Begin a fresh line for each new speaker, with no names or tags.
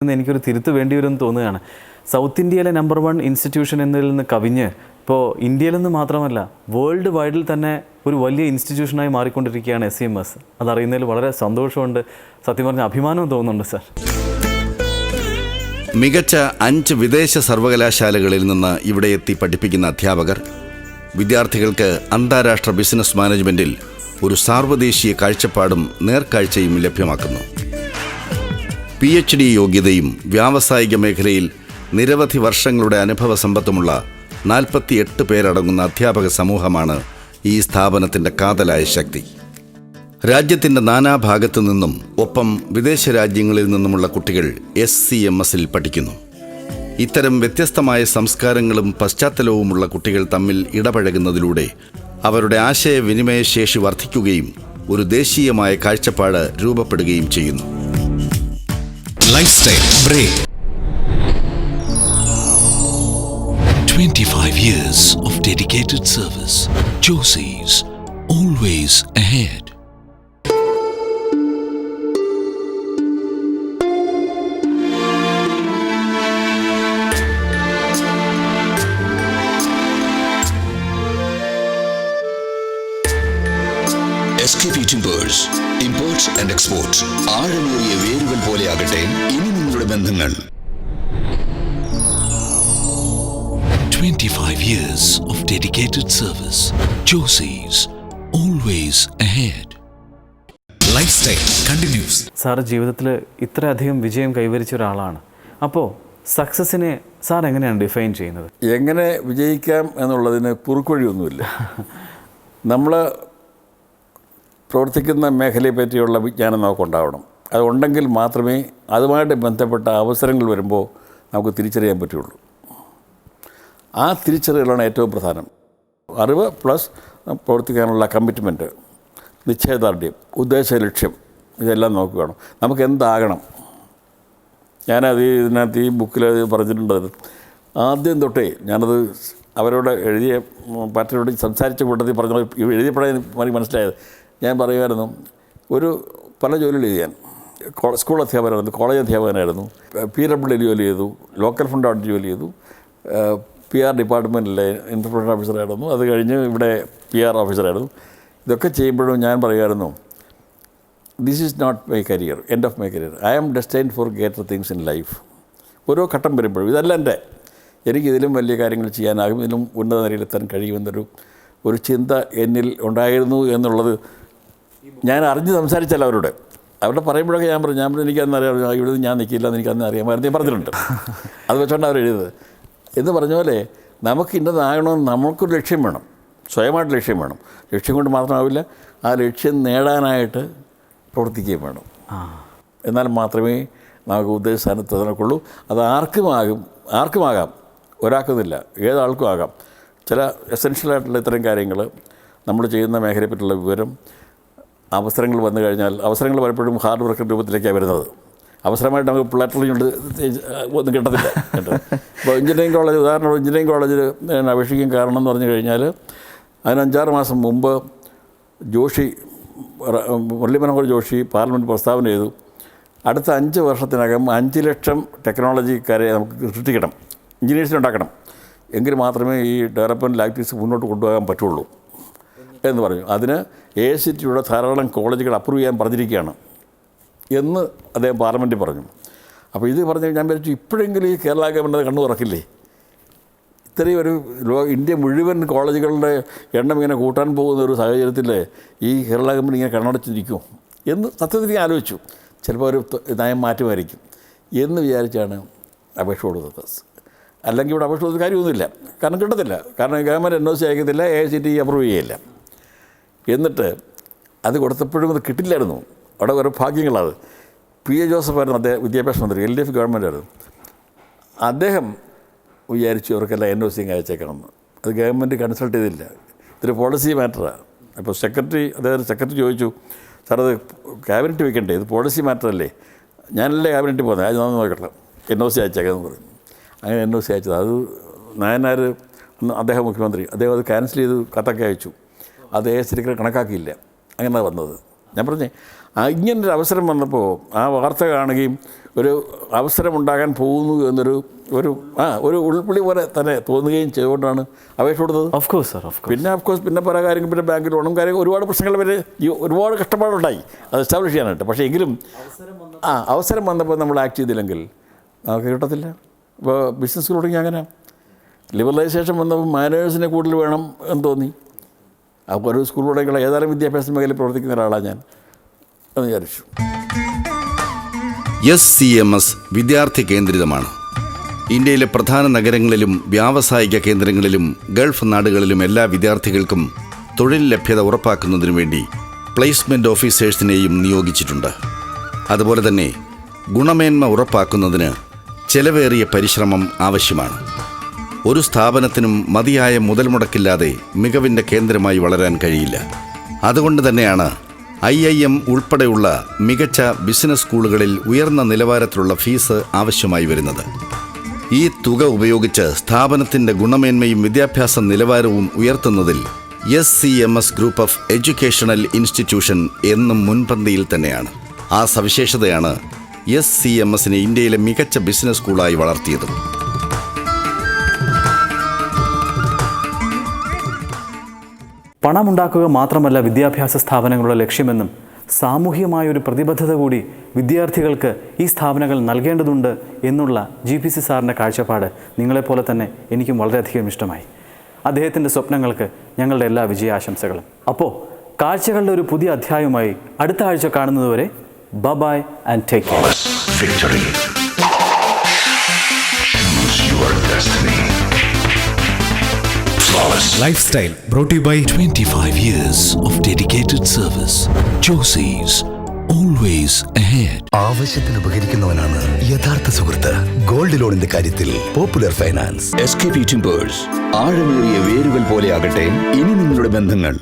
എനിക്കൊരു തിരുത്ത് വേണ്ടി വരുമെന്ന് തോന്നുകയാണ്. സൗത്ത് ഇന്ത്യയിലെ നമ്പർ 1 ഇൻസ്റ്റിറ്റ്യൂഷൻ എന്നതിൽ നിന്ന് കവിഞ്ഞ് ഇപ്പോൾ ഇന്ത്യയിൽ നിന്ന് മാത്രമല്ല വേൾഡ് വൈഡിൽ തന്നെ ഒരു വലിയ ഇൻസ്റ്റിറ്റ്യൂഷനായി മാറിക്കൊണ്ടിരിക്കുകയാണ് SCMS. അതറിയുന്നതിൽ വളരെ സന്തോഷമുണ്ട്, സത്യം പറഞ്ഞ അഭിമാനവും തോന്നുന്നുണ്ട് സാർ.
മികച്ച 5 വിദേശ സർവകലാശാലകളിൽ നിന്ന് ഇവിടെ എത്തി പഠിപ്പിക്കുന്ന അധ്യാപകർ വിദ്യാർത്ഥികൾക്ക് അന്താരാഷ്ട്ര ബിസിനസ് മാനേജ്മെൻറ്റിൽ ഒരു സാർവദേശീയ കാഴ്ചപ്പാടും നേർക്കാഴ്ചയും ലഭ്യമാക്കുന്നു. PhD യോഗ്യതയും വ്യാവസായിക മേഖലയിൽ നിരവധി വർഷങ്ങളുടെ അനുഭവ സമ്പത്തുമുള്ള 48 പേരടങ്ങുന്ന അധ്യാപക സമൂഹമാണ് ഈ സ്ഥാപനത്തിൻ്റെ കാതലായ ശക്തി. രാജ്യത്തിൻ്റെ നാനാഭാഗത്തു നിന്നും ഒപ്പം വിദേശ രാജ്യങ്ങളിൽ നിന്നുമുള്ള കുട്ടികൾ SCMSൽ പഠിക്കുന്നു. ഇത്തരം വ്യത്യസ്തമായ സംസ്കാരങ്ങളും പശ്ചാത്തലവുമുള്ള കുട്ടികൾ തമ്മിൽ ഇടപഴകുന്നതിലൂടെ അവരുടെ ആശയവിനിമയ ശേഷി വർദ്ധിക്കുകയും ഒരു ദേശീയമായ കാഴ്ചപ്പാട് രൂപപ്പെടുകയും ചെയ്യുന്നു.
Lifestyle Break. 25 years of dedicated service. Josie's, always ahead. SKP Timbers, imports and exports. ആഴമേറിയ വേരുകൾ പോലെയാകട്ടെ ഇനി നിങ്ങളുടെ ബന്ധങ്ങൾ. 25 years of dedicated service. Josie's, always ahead. Lifestyle continues.
Sir ജീവിതത്തിൽ ഇത്രയധികം വിജയം കൈവരിച്ച ഒരാളാണ്. അപ്പോൾ സക്സസിനെ സാർ എങ്ങനെയാണ് ഡിഫൈൻ ചെയ്യുന്നത്?
എങ്ങനെ വിജയിക്കാം എന്നുള്ളതിന് കുറുക്കുവഴിയൊന്നുമില്ല. നമ്മൾ പ്രവർത്തിക്കുന്ന മേഖലയെ പറ്റിയുള്ള വിജ്ഞാനം നമുക്കുണ്ടാവണം. അതുണ്ടെങ്കിൽ മാത്രമേ അതുമായിട്ട് ബന്ധപ്പെട്ട അവസരങ്ങൾ വരുമ്പോൾ നമുക്ക് തിരിച്ചറിയാൻ പറ്റുള്ളൂ. ആ തിരിച്ചറിയലാണ് ഏറ്റവും പ്രധാനം. അറിവ് പ്ലസ് പ്രവർത്തിക്കാനുള്ള കമ്മിറ്റ്മെൻറ്റ്, നിശ്ചയദാർഢ്യം, ഉദ്ദേശ ലക്ഷ്യം, ഇതെല്ലാം നോക്കുകയാണ്. നമുക്ക് എന്താകണം. ഞാനത് ഇതിനകത്ത് ഈ ബുക്കിൽ പറഞ്ഞിട്ടുണ്ടത് ആദ്യം തൊട്ടേ ഞാനത് അവരോട് എഴുതിയ പാർട്ടിയോട് സംസാരിച്ച കൂട്ടത്തിൽ പറഞ്ഞ എഴുതിയപ്പോഴേ എനിക്ക് മനസ്സിലായത്. ഞാൻ പറയുമായിരുന്നു, പല ജോലികൾ ചെയ്യാൻ സ്കൂൾ അധ്യാപകനായിരുന്നു, കോളേജ് അധ്യാപകനായിരുന്നു, PWD ജോലി ചെയ്തു, ലോക്കൽ ഫണ്ട് ഓഡിറ്റ് ജോലി ചെയ്തു, PR ഡിപ്പാർട്ട്മെൻറ്റിലെ ഇൻഫർമേഷൻ ഓഫീസറായിരുന്നു, അത് കഴിഞ്ഞ് ഇവിടെ PR ഓഫീസറായിരുന്നു. ഇതൊക്കെ ചെയ്യുമ്പോഴും ഞാൻ പറയുമായിരുന്നു, this is not my career, end of my career. I am destined for greater things in life. ഓരോ ഘട്ടം വരുമ്പോഴും ഇതല്ല എനിക്കിതിലും വലിയ കാര്യങ്ങൾ ചെയ്യാനാകും, ഇതിലും ഉന്നത നിലയിലെത്താൻ കഴിയുമെന്നൊരു ചിന്ത എന്നിൽ ഉണ്ടായിരുന്നു എന്നുള്ളത് ഞാൻ അറിഞ്ഞ് സംസാരിച്ചല്ല അവരുടെ പറയുമ്പോഴൊക്കെ ഞാൻ പറഞ്ഞു എനിക്കന്നറിയാം, ഇവിടെ ഞാൻ നിൽക്കില്ല എന്ന് എനിക്കന്ന് അറിയാമായിരുന്നു, ഞാൻ പറഞ്ഞിട്ടുണ്ട്. അത് വെച്ചുകൊണ്ട് അവർ എഴുതുന്നത് എന്ന് പറഞ്ഞ പോലെ നമുക്ക് ഇന്നതാകണമെന്ന് നമുക്കൊരു ലക്ഷ്യം വേണം, സ്വയമായിട്ട് ലക്ഷ്യം വേണം. ലക്ഷ്യം കൊണ്ട് മാത്രമാവില്ല, ആ ലക്ഷ്യം നേടാനായിട്ട് പ്രവർത്തിക്കുകയും വേണം. എന്നാൽ മാത്രമേ നമുക്ക് ഉദ്ദേശ സ്ഥാനത്ത് എത്താനൊക്കുള്ളൂ. അത് ആർക്കുമാകാം, ഒരാൾക്കുന്നില്ല, ഏതാൾക്കും ആകാം. ചില എസെൻഷ്യലായിട്ടുള്ള ഇത്തരം കാര്യങ്ങൾ നമ്മൾ ചെയ്യുന്ന മേഖലയെ പറ്റിയുള്ള വിവരം, അവസരങ്ങൾ വന്നു കഴിഞ്ഞാൽ അവസരങ്ങൾ പലപ്പോഴും ഹാർഡ് വർക്കിൻ്റെ രൂപത്തിലേക്കാണ് വരുന്നത്. അവസരമായിട്ട് നമുക്ക് പ്ലാറ്ററിങ് കൊണ്ട് ഒന്നും കിട്ടത്തില്ല കേട്ടോ. ഇപ്പോൾ എഞ്ചിനീയറിംഗ് കോളേജ്, ഉദാഹരണം എഞ്ചിനീയറിംഗ് കോളേജിൽ അപേക്ഷിക്കാൻ കാരണം എന്ന് പറഞ്ഞു കഴിഞ്ഞാൽ അതിന് 5-6 മാസം മുമ്പ് മുരളി മനോഹർ ജോഷി പാർലമെൻറ്റ് പ്രസ്താവന ചെയ്തു, അടുത്ത 5 വർഷത്തിനകം 5 ലക്ഷം ടെക്നോളജിക്കാരെ നമുക്ക് സൃഷ്ടിക്കണം, എഞ്ചിനീയേഴ്സിനെ ഉണ്ടാക്കണം, എങ്കിൽ മാത്രമേ ഈ ഡെവലപ്മെൻറ്റ് ആക്ടിവിറ്റീസ് മുന്നോട്ട് കൊണ്ടുപോകാൻ പറ്റുള്ളൂ എന്ന് പറഞ്ഞു. അതിന് AICTEയുടെ ധാരാളം കോളേജുകൾ അപ്രൂവ് ചെയ്യാൻ പറഞ്ഞിരിക്കുകയാണ് എന്ന് അദ്ദേഹം പാർലമെൻറ്റിൽ പറഞ്ഞു. അപ്പോൾ ഇത് പറഞ്ഞ് ഞാൻ വിചാരിച്ചു, ഇപ്പോഴെങ്കിലും ഈ കേരള ഗവൺമെൻറ് കണ്ണു തുറക്കില്ലേ? ഇത്രയും ഇന്ത്യ മുഴുവൻ കോളേജുകളുടെ എണ്ണം ഇങ്ങനെ കൂട്ടാൻ പോകുന്ന ഒരു സാഹചര്യത്തിൽ ഈ കേരള ഗവൺമെൻറ് ഇങ്ങനെ കണ്ണടച്ചിരിക്കും എന്ന് സത്യത്തിൽ ഞാൻ ആലോചിച്ചു. ചിലപ്പോൾ ഒരു നയം മാറ്റുമായിരിക്കും എന്ന് വിചാരിച്ചാണ് അപേക്ഷ കൊടുത്തത്. അല്ലെങ്കിൽ ഇവിടെ അപേക്ഷ കൊടുത്ത കാര്യമൊന്നുമില്ല, കാരണം കിട്ടത്തില്ല. കാരണം ഗവൺമെൻറ് NOC അയക്കത്തില്ല, AICTE അപ്രൂവ് ചെയ്യില്ല. എന്നിട്ട് അത് കൊടുത്തപ്പോഴും അത് കിട്ടില്ലായിരുന്നു. അവിടെ ഓരോ ഭാഗ്യങ്ങളത്. PA ജോസഫായിരുന്നു അദ്ദേഹം വിദ്യാഭ്യാസ മന്ത്രി, LDF ഗവൺമെൻറ്റായിരുന്നു. അദ്ദേഹം വിചാരിച്ചു അവർക്കെല്ലാം NOC അയച്ചേക്കണമെന്ന്. അത് ഗവൺമെൻറ് കൺസൾട്ട് ചെയ്തില്ല. ഇതൊരു പോളിസി മാറ്ററാണ്. അപ്പോൾ സെക്രട്ടറി ചോദിച്ചു, സാർ അത് ക്യാബിനറ്റ് വെക്കണ്ടേ, ഇത് പോളിസി മാറ്ററല്ലേ, ഞാനല്ലേ ക്യാബിനറ്റിൽ പോകുന്നത്, അത് നോക്കട്ടെ, NOC അയച്ചേക്കാമെന്ന് പറഞ്ഞു. അങ്ങനെ NOC അയച്ചത്. അത് നായനാർ അദ്ദേഹം മുഖ്യമന്ത്രി, അദ്ദേഹം അത് ക്യാൻസൽ ചെയ്ത് കത്തൊക്കെ അയച്ചു. അത് AICTE കണക്കാക്കിയില്ല. അങ്ങനെ വന്നത്. ഞാൻ പറഞ്ഞേ ഇങ്ങനൊരു അവസരം വന്നപ്പോൾ ആ വാർത്ത കാണുകയും ഒരു അവസരമുണ്ടാകാൻ പോകുന്നു എന്നൊരു ഒരു ഉൾവിളി പോലെ തന്നെ തോന്നുകയും ചെയ്തുകൊണ്ടാണ് അപേക്ഷ കൊടുത്തത്.
Of course sir, of course.
പിന്നെ പല കാര്യങ്ങൾ, പിന്നെ ബാങ്ക് ലോണും കാര്യങ്ങൾ, ഒരുപാട് പ്രശ്നങ്ങൾ വരെ ഒരുപാട് കഷ്ടപ്പാടുണ്ടായി അത് എസ്റ്റാബ്ലിഷ് ചെയ്യാനായിട്ട്. പക്ഷേ എങ്കിലും അവസരം വന്നപ്പോൾ നമ്മൾ ആക്ട് ചെയ്തില്ലെങ്കിൽ നമുക്ക് കിട്ടത്തില്ല. ഇപ്പോൾ ബിസിനസ് തുടങ്ങി അങ്ങനെ ലിബറലൈസേഷൻ വന്നപ്പോൾ മാനേജേഴ്സിനെ കൂടുതൽ വേണം എന്ന് തോന്നി. അപ്പോൾ ഒരു സ്കൂൾ തുടങ്ങിയുള്ള ഏതായാലും വിദ്യാഭ്യാസ മേഖലയിൽ പ്രവർത്തിക്കുന്ന ഒരാളാണ് ഞാൻ എന്ന് വിചാരിച്ചു.
SCMS വിദ്യാർത്ഥി കേന്ദ്രിതമാണ്. ഇന്ത്യയിലെ പ്രധാന നഗരങ്ങളിലും വ്യാവസായിക കേന്ദ്രങ്ങളിലും ഗൾഫ് നാടുകളിലും എല്ലാ വിദ്യാർത്ഥികൾക്കും തൊഴിൽ ലഭ്യത ഉറപ്പാക്കുന്നതിനു വേണ്ടി പ്ലേസ്മെൻറ്റ് ഓഫീസേഴ്സിനെയും നിയോഗിച്ചിട്ടുണ്ട്. അതുപോലെ തന്നെ ഗുണമേന്മ ഉറപ്പാക്കുന്നതിന് ചെലവേറിയ പരിശ്രമം ആവശ്യമാണ്. ഒരു സ്ഥാപനത്തിനും മതിയായ മുതൽ മുടക്കില്ലാതെ മികവിൻ്റെ കേന്ദ്രമായി വളരാൻ കഴിയില്ല. അതുകൊണ്ട് തന്നെയാണ് IIM ഉൾപ്പെടെയുള്ള മികച്ച ബിസിനസ് സ്കൂളുകളിൽ ഉയർന്ന നിലവാരത്തിലുള്ള ഫീസ് ആവശ്യമായി വരുന്നത്. ഈ തുക ഉപയോഗിച്ച് സ്ഥാപനത്തിൻ്റെ ഗുണമേന്മയും വിദ്യാഭ്യാസ നിലവാരവും ഉയർത്തുന്നതിൽ SCMS group of educational institution എന്നും മുൻപന്തിയിൽ തന്നെയാണ്. ആ സവിശേഷതയാണ് SCMSനെ ഇന്ത്യയിലെ മികച്ച ബിസിനസ് സ്കൂളായി വളർത്തിയതും.
പണമുണ്ടാക്കുക മാത്രമല്ല വിദ്യാഭ്യാസ സ്ഥാപനങ്ങളുടെ ലക്ഷ്യമെന്നും സാമൂഹികമായൊരു പ്രതിബദ്ധത കൂടി വിദ്യാർത്ഥികൾക്ക് ഈ സ്ഥാപനങ്ങൾ നൽകേണ്ടതുണ്ട് എന്നുള്ള GPC സാറിൻ്റെ കാഴ്ചപ്പാട് നിങ്ങളെപ്പോലെ തന്നെ എനിക്കും വളരെയധികം ഇഷ്ടമായി. അദ്ദേഹത്തിൻ്റെ സ്വപ്നങ്ങൾക്ക് ഞങ്ങളുടെ എല്ലാ വിജയാശംസകളും. അപ്പോൾ കാഴ്ചകളുടെ ഒരു പുതിയ അധ്യായവുമായി അടുത്ത ആഴ്ച കാണുന്നതുവരെ bye and take care.
Victory. Choose your destiny. Flawless.
Lifestyle brought to you by
25 years of dedicated service. Josie's, always ahead.
ആവശ്യത്തിന് ഉപകരിക്കുന്നവനാണ് യഥാർത്ഥ സുഹൃത്ത്. ഗോൾഡ് ലോണിന്റെ കാര്യത്തിൽ പോപ്പുലർ ഫൈനാൻസ്.
SKP Timbers. ആഴമേറിയ വേരുകൾ പോലെയാകട്ടെ ഇനി നിങ്ങളുടെ ബന്ധങ്ങൾ.